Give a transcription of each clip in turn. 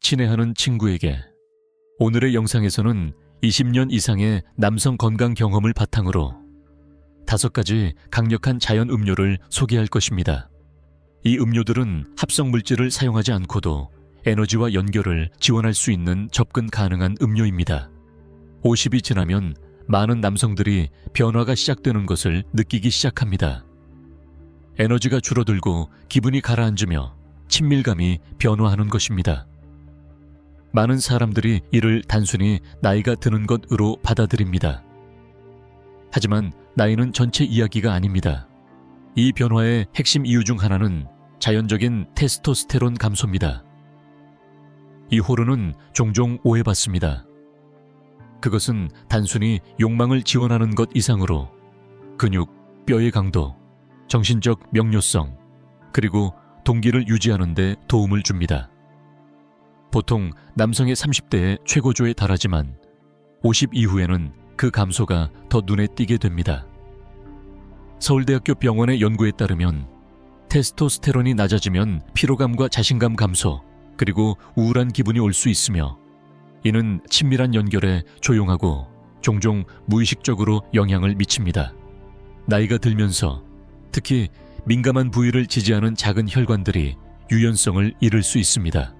친애하는 친구에게. 오늘의 영상에서는 20년 이상의 남성 건강 경험을 바탕으로 5가지 강력한 자연 음료를 소개할 것입니다. 이 음료들은 합성 물질을 사용하지 않고도 에너지와 연결을 지원할 수 있는 접근 가능한 음료입니다. 50이 지나면 많은 남성들이 변화가 시작되는 것을 느끼기 시작합니다. 에너지가 줄어들고 기분이 가라앉으며 친밀감이 변화하는 것입니다. 많은 사람들이 이를 단순히 나이가 드는 것으로 받아들입니다. 하지만 나이는 전체 이야기가 아닙니다. 이 변화의 핵심 이유 중 하나는 자연적인 테스토스테론 감소입니다. 이 호르몬은 종종 오해받습니다. 그것은 단순히 욕망을 지원하는 것 이상으로 근육, 뼈의 강도, 정신적 명료성, 그리고 동기를 유지하는 데 도움을 줍니다. 보통 남성의 30대에 최고조에 달하지만 50 이후에는 그 감소가 더 눈에 띄게 됩니다. 서울대학교 병원의 연구에 따르면 테스토스테론이 낮아지면 피로감과 자신감 감소, 그리고 우울한 기분이 올 수 있으며 이는 친밀한 연결에 조용하고 종종 무의식적으로 영향을 미칩니다. 나이가 들면서 특히 민감한 부위를 지지하는 작은 혈관들이 유연성을 잃을 수 있습니다.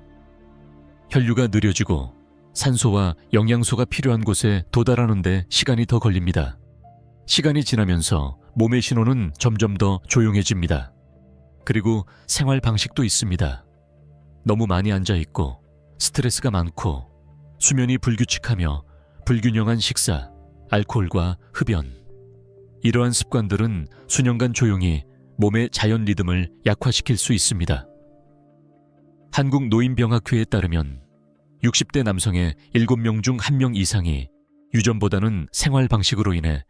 혈류가 느려지고 산소와 영양소가 필요한 곳에 도달하는 데 시간이 더 걸립니다. 시간이 지나면서 몸의 신호는 점점 더 조용해집니다. 그리고 생활 방식도 있습니다. 너무 많이 앉아있고 스트레스가 많고 수면이 불규칙하며 불균형한 식사, 알코올과 흡연. 이러한 습관들은 수년간 조용히 몸의 자연 리듬을 약화시킬 수 있습니다. 한국노인병학회에 따르면 60대 남성의 7명 중 1명 이상이 유전보다는 생활 방식으로 인해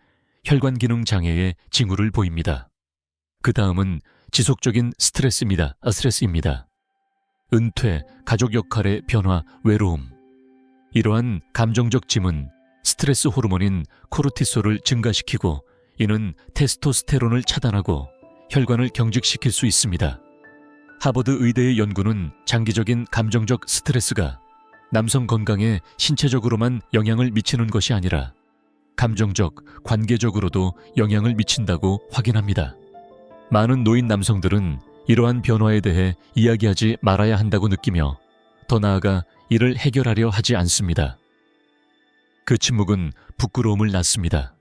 혈관 기능 장애의 징후를 보입니다. 그 다음은 지속적인 스트레스입니다. 은퇴, 가족 역할의 변화, 외로움. 이러한 감정적 짐은 스트레스 호르몬인 코르티솔을 증가시키고 이는 테스토스테론을 차단하고 혈관을 경직시킬 수 있습니다. 하버드 의대의 연구는 장기적인 감정적 스트레스가 남성 건강에 신체적으로만 영향을 미치는 것이 아니라 감정적, 관계적으로도 영향을 미친다고 확인합니다. 많은 노인 남성들은 이러한 변화에 대해 이야기하지 말아야 한다고 느끼며 더 나아가 이를 해결하려 하지 않습니다. 그 침묵은 부끄러움을 낳습니다.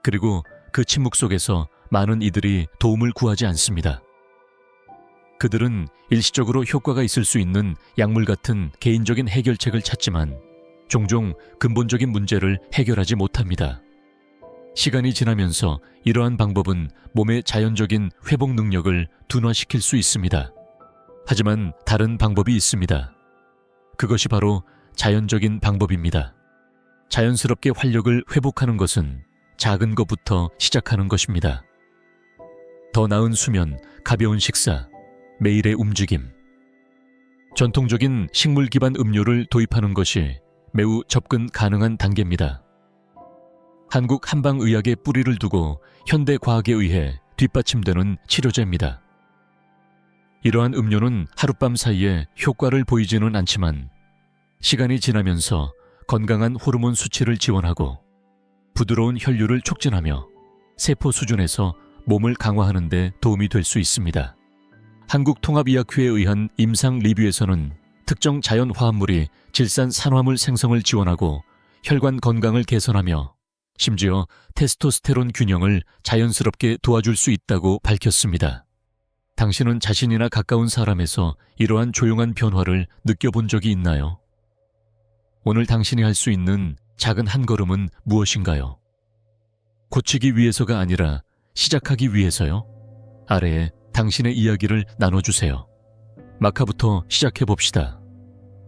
그리고 그 침묵 속에서 많은 이들이 도움을 구하지 않습니다. 그들은 일시적으로 효과가 있을 수 있는 약물 같은 개인적인 해결책을 찾지만 종종 근본적인 문제를 해결하지 못합니다. 시간이 지나면서 이러한 방법은 몸의 자연적인 회복 능력을 둔화시킬 수 있습니다. 하지만 다른 방법이 있습니다. 그것이 바로 자연적인 방법입니다. 자연스럽게 활력을 회복하는 것은 작은 것부터 시작하는 것입니다. 더 나은 수면, 가벼운 식사, 매일의 움직임. 전통적인 식물 기반 음료를 도입하는 것이 매우 접근 가능한 단계입니다. 한국 한방의학의 뿌리를 두고 현대 과학에 의해 뒷받침되는 치료제입니다. 이러한 음료는 하룻밤 사이에 효과를 보이지는 않지만 시간이 지나면서 건강한 호르몬 수치를 지원하고 부드러운 혈류를 촉진하며 세포 수준에서 몸을 강화하는 데 도움이 될 수 있습니다. 한국통합의학회에 의한 임상 리뷰에서는 특정 자연화합물이 질산산화물 생성을 지원하고 혈관 건강을 개선하며 심지어 테스토스테론 균형을 자연스럽게 도와줄 수 있다고 밝혔습니다. 당신은 자신이나 가까운 사람에서 이러한 조용한 변화를 느껴본 적이 있나요? 오늘 당신이 할 수 있는 작은 한 걸음은 무엇인가요? 고치기 위해서가 아니라 시작하기 위해서요? 아래에 당신의 이야기를 나눠주세요. 마카부터 시작해봅시다.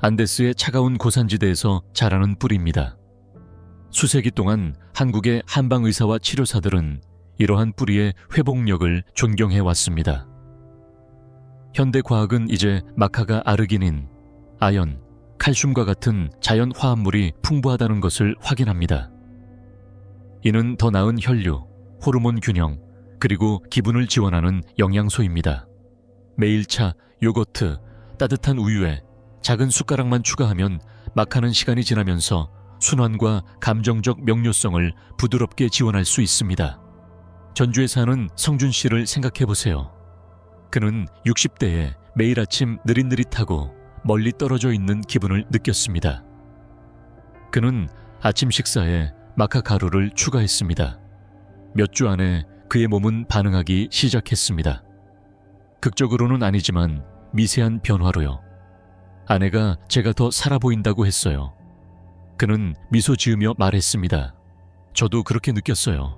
안데스의 차가운 고산지대에서 자라는 뿌리입니다. 수세기 동안 한국의 한방의사와 치료사들은 이러한 뿌리의 회복력을 존경해왔습니다. 현대과학은 이제 마카가 아르기닌, 아연, 칼슘과 같은 자연 화합물이 풍부하다는 것을 확인합니다. 이는 더 나은 혈류, 호르몬 균형, 그리고 기분을 지원하는 영양소입니다. 매일 차, 요거트, 따뜻한 우유에 작은 숟가락만 추가하면 막 하는 시간이 지나면서 순환과 감정적 명료성을 부드럽게 지원할 수 있습니다. 전주에 사는 성준 씨를 생각해 보세요. 그는 60대에 매일 아침 느릿느릿하고 멀리 떨어져 있는 기분을 느꼈습니다. 그는 아침 식사에 마카 가루를 추가했습니다. 몇 주 안에 그의 몸은 반응하기 시작했습니다. 극적으로는 아니지만 미세한 변화로요. 아내가 제가 더 살아 보인다고 했어요. 그는 미소 지으며 말했습니다. 저도 그렇게 느꼈어요.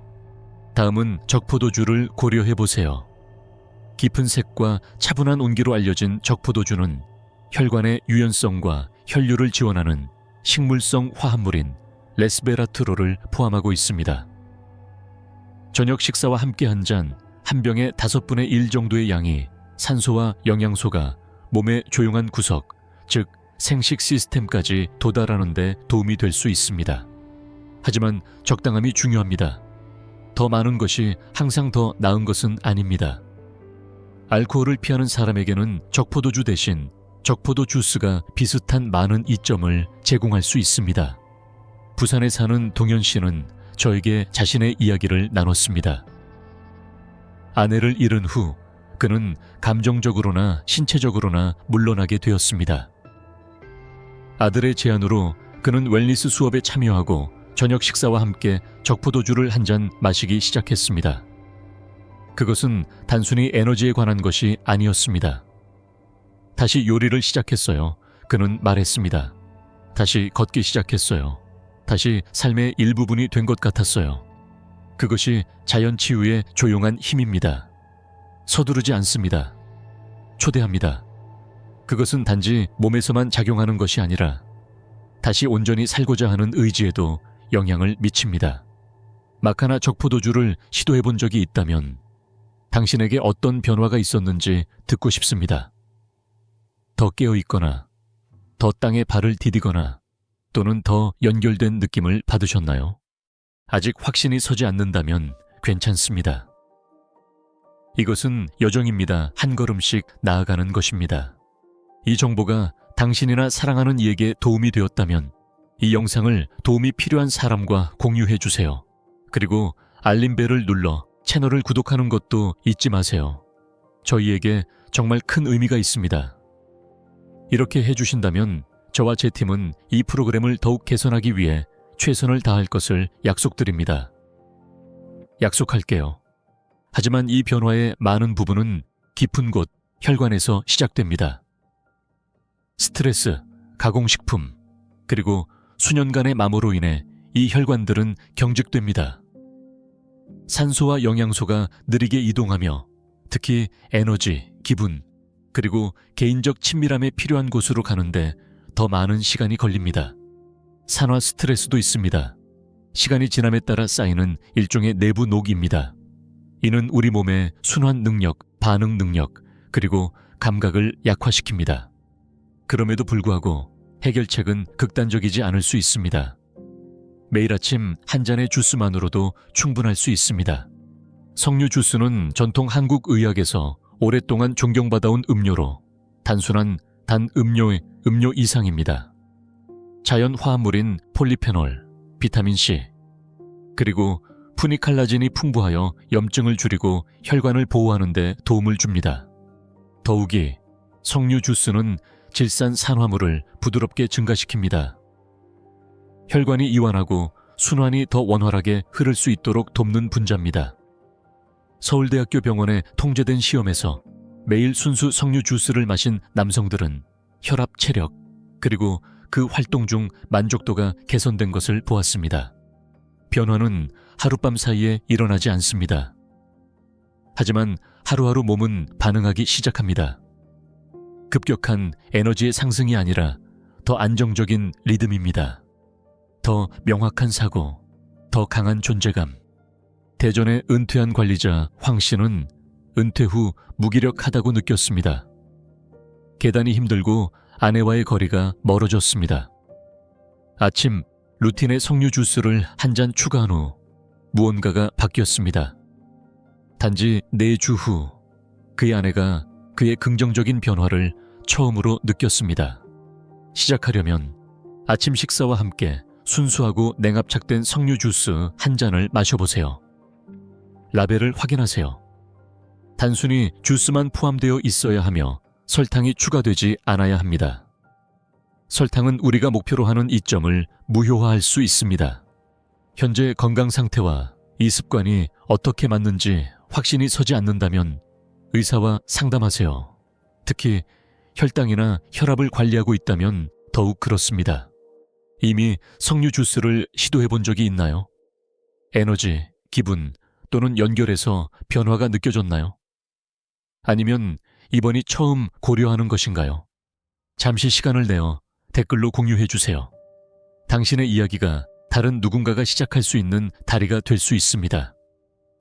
다음은 적포도주를 고려해 보세요. 깊은 색과 차분한 온기로 알려진 적포도주는 혈관의 유연성과 혈류를 지원하는 식물성 화합물인 레스베라트롤을 포함하고 있습니다. 저녁 식사와 함께 한 잔, 한 병의 5분의 1 정도의 양이 산소와 영양소가 몸의 조용한 구석, 즉 생식 시스템까지 도달하는 데 도움이 될 수 있습니다. 하지만 적당함이 중요합니다. 더 많은 것이 항상 더 나은 것은 아닙니다. 알코올을 피하는 사람에게는 적포도주 대신 적포도 주스가 비슷한 많은 이점을 제공할 수 있습니다. 부산에 사는 동현 씨는 저에게 자신의 이야기를 나눴습니다. 아내를 잃은 후 그는 감정적으로나 신체적으로나 물러나게 되었습니다. 아들의 제안으로 그는 웰니스 수업에 참여하고 저녁 식사와 함께 적포도주를 한 잔 마시기 시작했습니다. 그것은 단순히 에너지에 관한 것이 아니었습니다. 다시 요리를 시작했어요. 그는 말했습니다. 다시 걷기 시작했어요. 다시 삶의 일부분이 된 것 같았어요. 그것이 자연치유의 조용한 힘입니다. 서두르지 않습니다. 초대합니다. 그것은 단지 몸에서만 작용하는 것이 아니라 다시 온전히 살고자 하는 의지에도 영향을 미칩니다. 마카나 적포도주를 시도해 본 적이 있다면 당신에게 어떤 변화가 있었는지 듣고 싶습니다. 더 깨어있거나 더 땅에 발을 디디거나 또는 더 연결된 느낌을 받으셨나요? 아직 확신이 서지 않는다면 괜찮습니다. 이것은 여정입니다. 한 걸음씩 나아가는 것입니다. 이 정보가 당신이나 사랑하는 이에게 도움이 되었다면 이 영상을 도움이 필요한 사람과 공유해 주세요. 그리고 알림벨을 눌러 채널을 구독하는 것도 잊지 마세요. 저희에게 정말 큰 의미가 있습니다. 이렇게 해주신다면 저와 제 팀은 이 프로그램을 더욱 개선하기 위해 최선을 다할 것을 약속드립니다. 약속할게요. 하지만 이 변화의 많은 부분은 깊은 곳, 혈관에서 시작됩니다. 스트레스, 가공식품, 그리고 수년간의 마모로 인해 이 혈관들은 경직됩니다. 산소와 영양소가 느리게 이동하며 특히 에너지, 기분, 그리고 개인적 친밀함에 필요한 곳으로 가는데 더 많은 시간이 걸립니다. 산화 스트레스도 있습니다. 시간이 지남에 따라 쌓이는 일종의 내부 녹입니다. 이는 우리 몸의 순환 능력, 반응 능력, 그리고 감각을 약화시킵니다. 그럼에도 불구하고 해결책은 극단적이지 않을 수 있습니다. 매일 아침 한 잔의 주스만으로도 충분할 수 있습니다. 석류 주스는 전통 한국 의학에서 오랫동안 존경받아온 음료로 단순한 단 음료 이상입니다. 자연 화합물인 폴리페놀, 비타민C, 그리고 푸니칼라진이 풍부하여 염증을 줄이고 혈관을 보호하는 데 도움을 줍니다. 더욱이 석류 주스는 질산 산화물을 부드럽게 증가시킵니다. 혈관이 이완하고 순환이 더 원활하게 흐를 수 있도록 돕는 분자입니다. 서울대학교 병원의 통제된 시험에서 매일 순수 석류 주스를 마신 남성들은 혈압, 체력, 그리고 그 활동 중 만족도가 개선된 것을 보았습니다. 변화는 하룻밤 사이에 일어나지 않습니다. 하지만 하루하루 몸은 반응하기 시작합니다. 급격한 에너지의 상승이 아니라 더 안정적인 리듬입니다. 더 명확한 사고, 더 강한 존재감. 대전의 은퇴한 관리자 황 씨는 은퇴 후 무기력하다고 느꼈습니다. 계단이 힘들고 아내와의 거리가 멀어졌습니다. 아침 루틴에 석류 주스를 한 잔 추가한 후 무언가가 바뀌었습니다. 단지 4주 후 그의 아내가 그의 긍정적인 변화를 처음으로 느꼈습니다. 시작하려면 아침 식사와 함께 순수하고 냉압착된 석류 주스 한 잔을 마셔보세요. 라벨을 확인하세요. 단순히 주스만 포함되어 있어야 하며 설탕이 추가되지 않아야 합니다. 설탕은 우리가 목표로 하는 이점을 무효화할 수 있습니다. 현재 건강 상태와 이 습관이 어떻게 맞는지 확신이 서지 않는다면 의사와 상담하세요. 특히 혈당이나 혈압을 관리하고 있다면 더욱 그렇습니다. 이미 석류 주스를 시도해 본 적이 있나요? 에너지, 기분 또는 연결에서 변화가 느껴졌나요? 아니면 이번이 처음 고려하는 것인가요? 잠시 시간을 내어 댓글로 공유해 주세요. 당신의 이야기가 다른 누군가가 시작할 수 있는 다리가 될 수 있습니다.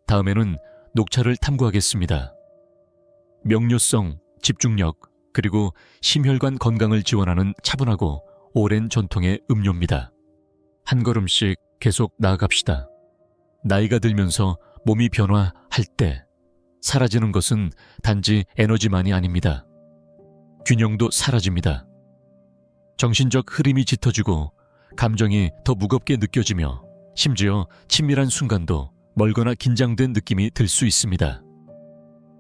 다음에는 녹차를 탐구하겠습니다. 명료성, 집중력, 그리고 심혈관 건강을 지원하는 차분하고 오랜 전통의 음료입니다. 한 걸음씩 계속 나아갑시다. 나이가 들면서 몸이 변화할 때 사라지는 것은 단지 에너지만이 아닙니다. 균형도 사라집니다. 정신적 흐름이 짙어지고 감정이 더 무겁게 느껴지며 심지어 친밀한 순간도 멀거나 긴장된 느낌이 들 수 있습니다.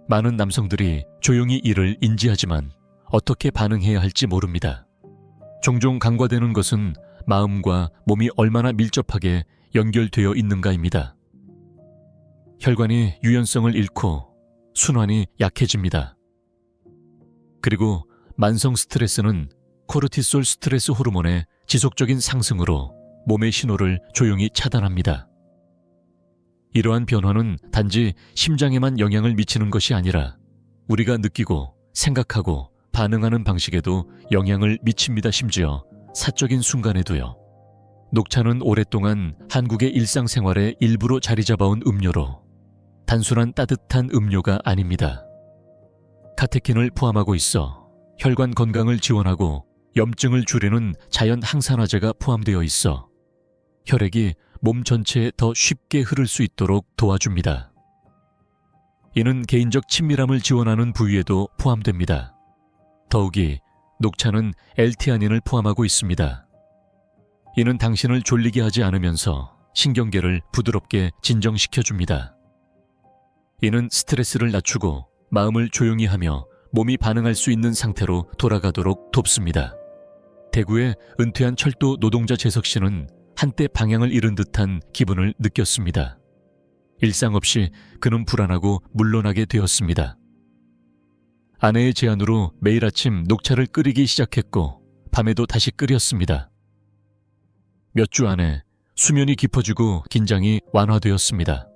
많은 남성들이 조용히 이를 인지하지만 어떻게 반응해야 할지 모릅니다. 종종 간과되는 것은 마음과 몸이 얼마나 밀접하게 연결되어 있는가입니다. 혈관이 유연성을 잃고 순환이 약해집니다. 그리고 만성 스트레스는 코르티솔 스트레스 호르몬의 지속적인 상승으로 몸의 신호를 조용히 차단합니다. 이러한 변화는 단지 심장에만 영향을 미치는 것이 아니라 우리가 느끼고 생각하고 반응하는 방식에도 영향을 미칩니다. 심지어 사적인 순간에도요. 녹차는 오랫동안 한국의 일상생활의 일부로 자리 잡아온 음료로 단순한 따뜻한 음료가 아닙니다. 카테킨을 포함하고 있어 혈관 건강을 지원하고 염증을 줄이는 자연 항산화제가 포함되어 있어 혈액이 몸 전체에 더 쉽게 흐를 수 있도록 도와줍니다. 이는 개인적 친밀함을 지원하는 부위에도 포함됩니다. 더욱이 녹차는 L티아닌을 포함하고 있습니다. 이는 당신을 졸리게 하지 않으면서 신경계를 부드럽게 진정시켜줍니다. 이는 스트레스를 낮추고 마음을 조용히 하며 몸이 반응할 수 있는 상태로 돌아가도록 돕습니다. 대구의 은퇴한 철도 노동자 재석 씨는 한때 방향을 잃은 듯한 기분을 느꼈습니다. 일상 없이 그는 불안하고 물러나게 되었습니다. 아내의 제안으로 매일 아침 녹차를 끓이기 시작했고 밤에도 다시 끓였습니다. 몇 주 안에 수면이 깊어지고 긴장이 완화되었습니다.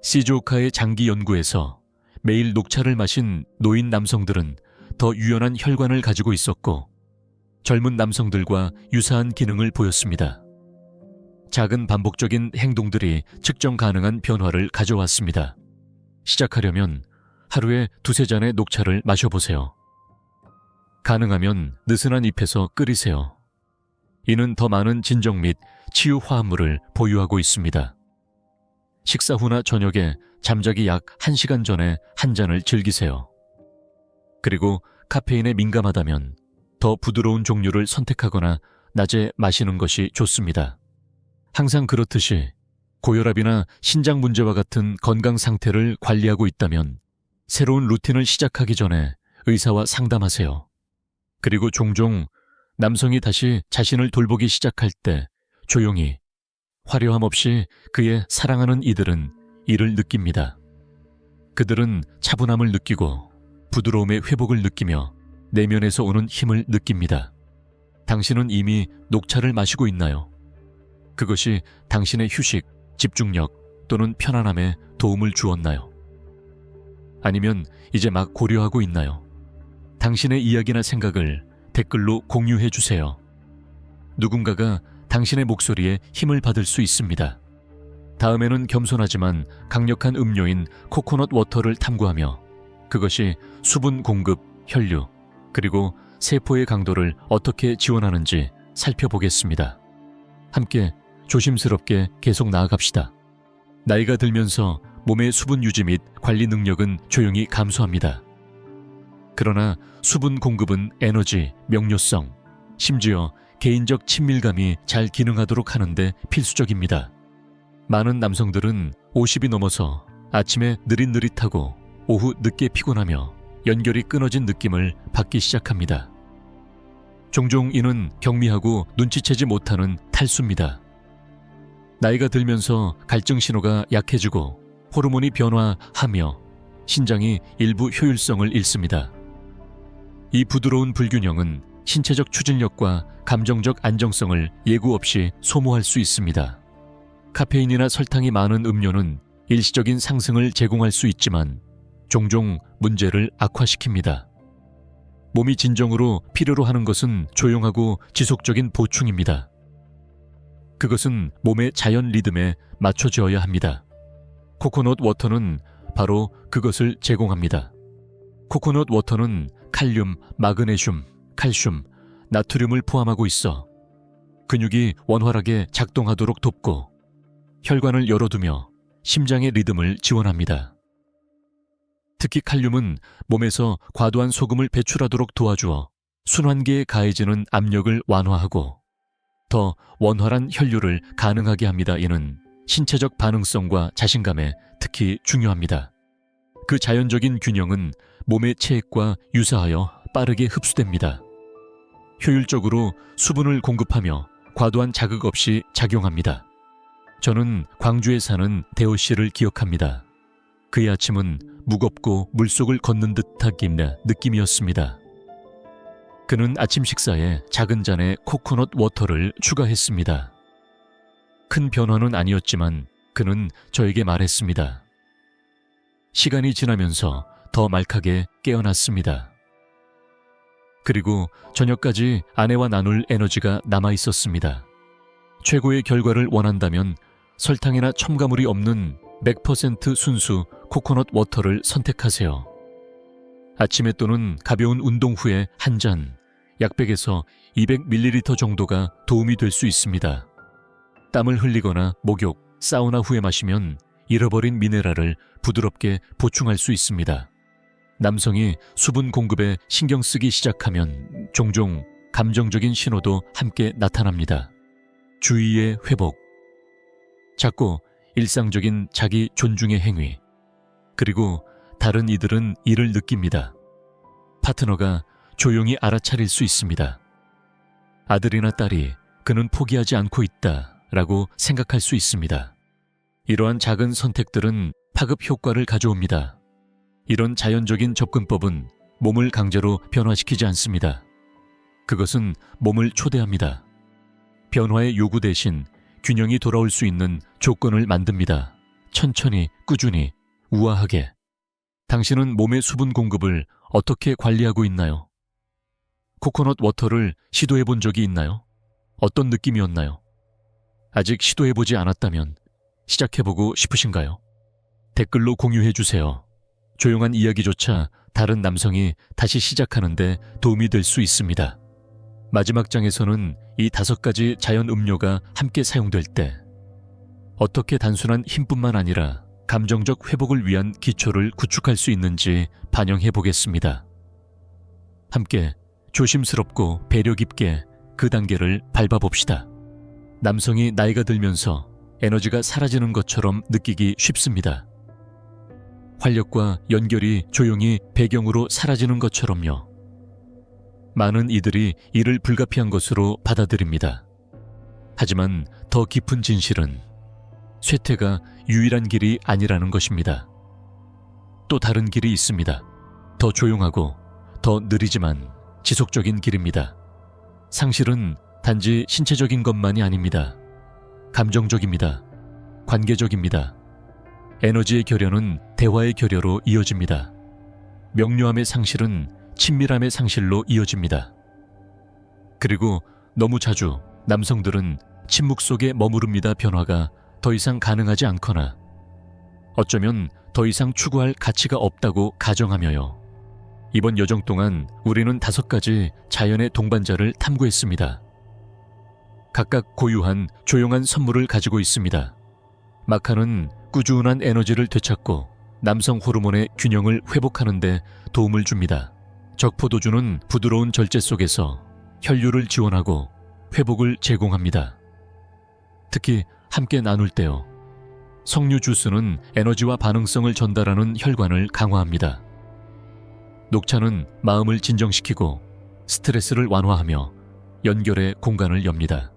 시즈오카의 장기 연구에서 매일 녹차를 마신 노인 남성들은 더 유연한 혈관을 가지고 있었고 젊은 남성들과 유사한 기능을 보였습니다. 작은 반복적인 행동들이 측정 가능한 변화를 가져왔습니다. 시작하려면 하루에 2-3잔의 녹차를 마셔보세요. 가능하면 느슨한 잎에서 끓이세요. 이는 더 많은 진정 및 치유 화합물을 보유하고 있습니다. 식사 후나 저녁에 잠자기 약 1시간 전에 한 잔을 즐기세요. 그리고 카페인에 민감하다면 더 부드러운 종류를 선택하거나 낮에 마시는 것이 좋습니다. 항상 그렇듯이 고혈압이나 신장 문제와 같은 건강 상태를 관리하고 있다면 새로운 루틴을 시작하기 전에 의사와 상담하세요. 그리고 종종 남성이 다시 자신을 돌보기 시작할 때 조용히 화려함 없이 그의 사랑하는 이들은 이를 느낍니다. 그들은 차분함을 느끼고 부드러움의 회복을 느끼며 내면에서 오는 힘을 느낍니다. 당신은 이미 녹차를 마시고 있나요? 그것이 당신의 휴식, 집중력 또는 편안함에 도움을 주었나요? 아니면 이제 막 고려하고 있나요? 당신의 이야기나 생각을 댓글로 공유해 주세요. 누군가가 당신의 목소리에 힘을 받을 수 있습니다. 다음에는 겸손하지만 강력한 음료인 코코넛 워터를 탐구하며 그것이 수분 공급, 혈류, 그리고 세포의 강도를 어떻게 지원하는지 살펴보겠습니다. 함께 조심스럽게 계속 나아갑시다. 나이가 들면서 몸의 수분 유지 및 관리 능력은 조용히 감소합니다. 그러나 수분 공급은 에너지, 명료성, 심지어 개인적 친밀감이 잘 기능하도록 하는데 필수적입니다. 많은 남성들은 50이 넘어서 아침에 느릿느릿하고 오후 늦게 피곤하며 연결이 끊어진 느낌을 받기 시작합니다. 종종 이는 경미하고 눈치채지 못하는 탈수입니다. 나이가 들면서 갈증 신호가 약해지고 호르몬이 변화하며 신장이 일부 효율성을 잃습니다. 이 부드러운 불균형은 신체적 추진력과 감정적 안정성을 예고 없이 소모할 수 있습니다. 카페인이나 설탕이 많은 음료는 일시적인 상승을 제공할 수 있지만 종종 문제를 악화시킵니다. 몸이 진정으로 필요로 하는 것은 조용하고 지속적인 보충입니다. 그것은 몸의 자연 리듬에 맞춰져야 합니다. 코코넛 워터는 바로 그것을 제공합니다. 코코넛 워터는 칼륨, 마그네슘, 칼슘, 나트륨을 포함하고 있어 근육이 원활하게 작동하도록 돕고 혈관을 열어두며 심장의 리듬을 지원합니다. 특히 칼륨은 몸에서 과도한 소금을 배출하도록 도와주어 순환기에 가해지는 압력을 완화하고 더 원활한 혈류를 가능하게 합니다. 이는 신체적 반응성과 자신감에 특히 중요합니다. 그 자연적인 균형은 몸의 체액과 유사하여 빠르게 흡수됩니다. 효율적으로 수분을 공급하며 과도한 자극 없이 작용합니다. 저는 광주에 사는 대호 씨를 기억합니다. 그의 아침은 무겁고 물속을 걷는 듯한 느낌이었습니다. 그는 아침 식사에 작은 잔에 코코넛 워터를 추가했습니다. 큰 변화는 아니었지만 그는 저에게 말했습니다. 시간이 지나면서 더 말캉게 깨어났습니다. 그리고 저녁까지 아내와 나눌 에너지가 남아 있었습니다. 최고의 결과를 원한다면 설탕이나 첨가물이 없는 100% 순수 코코넛 워터를 선택하세요. 아침에 또는 가벼운 운동 후에 한 잔, 약 100에서 200ml 정도가 도움이 될 수 있습니다. 땀을 흘리거나 목욕, 사우나 후에 마시면 잃어버린 미네랄을 부드럽게 보충할 수 있습니다. 남성이 수분 공급에 신경 쓰기 시작하면 종종 감정적인 신호도 함께 나타납니다. 주의의 회복, 작고 일상적인 자기 존중의 행위, 그리고 다른 이들은 이를 느낍니다. 파트너가 조용히 알아차릴 수 있습니다. 아들이나 딸이 그는 포기하지 않고 있다라고 생각할 수 있습니다. 이러한 작은 선택들은 파급 효과를 가져옵니다. 이런 자연적인 접근법은 몸을 강제로 변화시키지 않습니다. 그것은 몸을 초대합니다. 변화의 요구 대신 균형이 돌아올 수 있는 조건을 만듭니다. 천천히, 꾸준히, 우아하게. 당신은 몸의 수분 공급을 어떻게 관리하고 있나요? 코코넛 워터를 시도해 본 적이 있나요? 어떤 느낌이었나요? 아직 시도해 보지 않았다면 시작해보고 싶으신가요? 댓글로 공유해 주세요. 조용한 이야기조차 다른 남성이 다시 시작하는데 도움이 될 수 있습니다. 마지막 장에서는 이 5가지 자연 음료가 함께 사용될 때 어떻게 단순한 힘뿐만 아니라 감정적 회복을 위한 기초를 구축할 수 있는지 반영해 보겠습니다. 함께 조심스럽고 배려 깊게 그 단계를 밟아봅시다. 남성이 나이가 들면서 에너지가 사라지는 것처럼 느끼기 쉽습니다. 활력과 연결이 조용히 배경으로 사라지는 것처럼요. 많은 이들이 이를 불가피한 것으로 받아들입니다. 하지만 더 깊은 진실은 쇠퇴가 유일한 길이 아니라는 것입니다. 또 다른 길이 있습니다. 더 조용하고 더 느리지만 지속적인 길입니다. 상실은 단지 신체적인 것만이 아닙니다. 감정적입니다. 관계적입니다. 에너지의 결여는 대화의 결여로 이어집니다. 명료함의 상실은 친밀함의 상실로 이어집니다. 그리고 너무 자주 남성들은 침묵 속에 머무릅니다. 변화가 더 이상 가능하지 않거나 어쩌면 더 이상 추구할 가치가 없다고 가정하며요. 이번 여정 동안 우리는 5가지 자연의 동반자를 탐구했습니다. 각각 고유한 조용한 선물을 가지고 있습니다. 마카는 꾸준한 에너지를 되찾고 남성 호르몬의 균형을 회복하는 데 도움을 줍니다. 적포도주는 부드러운 절제 속에서 혈류를 지원하고 회복을 제공합니다. 특히 함께 나눌 때요. 석류 주스는 에너지와 반응성을 전달하는 혈관을 강화합니다. 녹차는 마음을 진정시키고 스트레스를 완화하며 연결의 공간을 엽니다.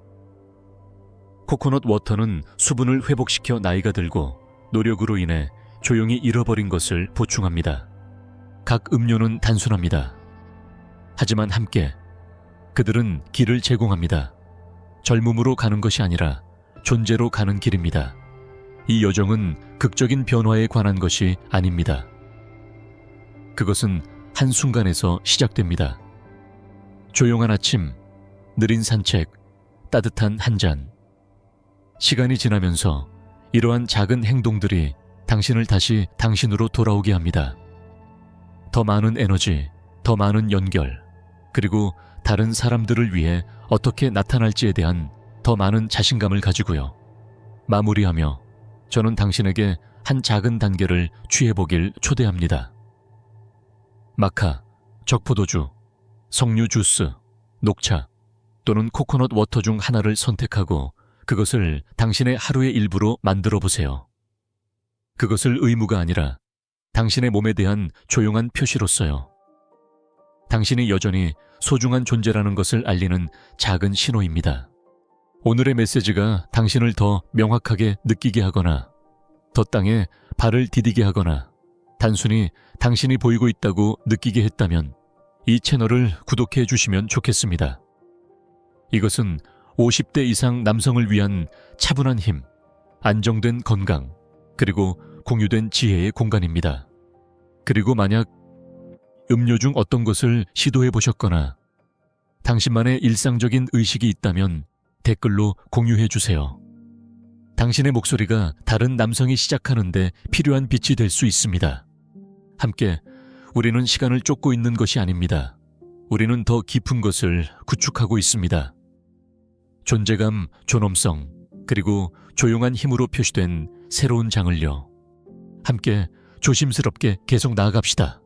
코코넛 워터는 수분을 회복시켜 나이가 들고 노력으로 인해 조용히 잃어버린 것을 보충합니다. 각 음료는 단순합니다. 하지만 함께 그들은 길을 제공합니다. 젊음으로 가는 것이 아니라 존재로 가는 길입니다. 이 여정은 극적인 변화에 관한 것이 아닙니다. 그것은 한순간에서 시작됩니다. 조용한 아침, 느린 산책, 따뜻한 한 잔. 시간이 지나면서 이러한 작은 행동들이 당신을 다시 당신으로 돌아오게 합니다. 더 많은 에너지, 더 많은 연결, 그리고 다른 사람들을 위해 어떻게 나타날지에 대한 더 많은 자신감을 가지고요. 마무리하며 저는 당신에게 한 작은 단계를 취해보길 초대합니다. 마카, 적포도주, 석류 주스, 녹차 또는 코코넛 워터 중 하나를 선택하고 그것을 당신의 하루의 일부로 만들어 보세요. 그것을 의무가 아니라 당신의 몸에 대한 조용한 표시로서요. 당신이 여전히 소중한 존재라는 것을 알리는 작은 신호입니다. 오늘의 메시지가 당신을 더 명확하게 느끼게 하거나 더 땅에 발을 디디게 하거나 단순히 당신이 보이고 있다고 느끼게 했다면 이 채널을 구독해 주시면 좋겠습니다. 이것은 50대 이상 남성을 위한 차분한 힘, 안정된 건강, 그리고 공유된 지혜의 공간입니다. 그리고 만약 음료 중 어떤 것을 시도해 보셨거나 당신만의 일상적인 의식이 있다면 댓글로 공유해 주세요. 당신의 목소리가 다른 남성이 시작하는데 필요한 빛이 될 수 있습니다. 함께 우리는 시간을 쫓고 있는 것이 아닙니다. 우리는 더 깊은 것을 구축하고 있습니다. 존재감, 존엄성, 그리고 조용한 힘으로 표시된 새로운 장을요. 함께 조심스럽게 계속 나아갑시다.